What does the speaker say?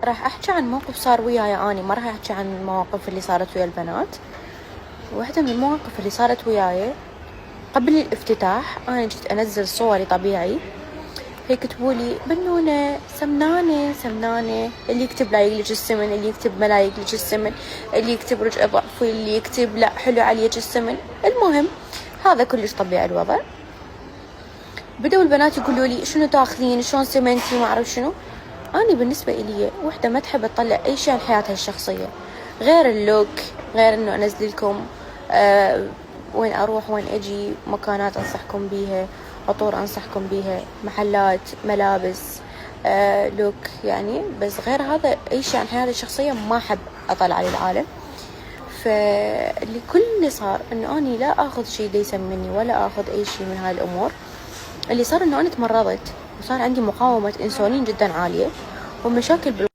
راح أحكي عن موقف صار وياي أنا، ما راح أحكي عن المواقف اللي صارت ويا البنات. واحدة من المواقف اللي صارت وياي قبل الافتتاح، أنا جيت أنزل صوري طبيعي، فيكتبوا لي بنونة سمنانة سمنانة، اللي يكتب لا يقلج السمن، اللي يكتب ما لا يقلج السمن، اللي يكتب رجع ضعفي، اللي يكتب لا حلو عليك السمن. المهم هذا كلش طبيعي الوضع. بدأوا البنات يقولوا لي شنو تاخذين، شلون سمنتي، ما أعرف شنو. أنا بالنسبة إلي وحدة ما تحب تطلع أي شيء عن حياتها الشخصية غير اللوك، غير إنه أنزل لكم وين أروح وين أجي، مكانات أنصحكم بيها، عطور أنصحكم بيها، محلات، ملابس، لوك يعني. بس غير هذا أي شيء عن حياتي الشخصية ما أحب أطلع على العالم. فاللي كل اللي صار إنه أنا لا أخذ شيء دا يسمني ولا أخذ أي شيء من هاي الأمور. اللي صار إنه أنا تمرضت وصار عندي مقاومة أنسولين جدا عالية ومشاكل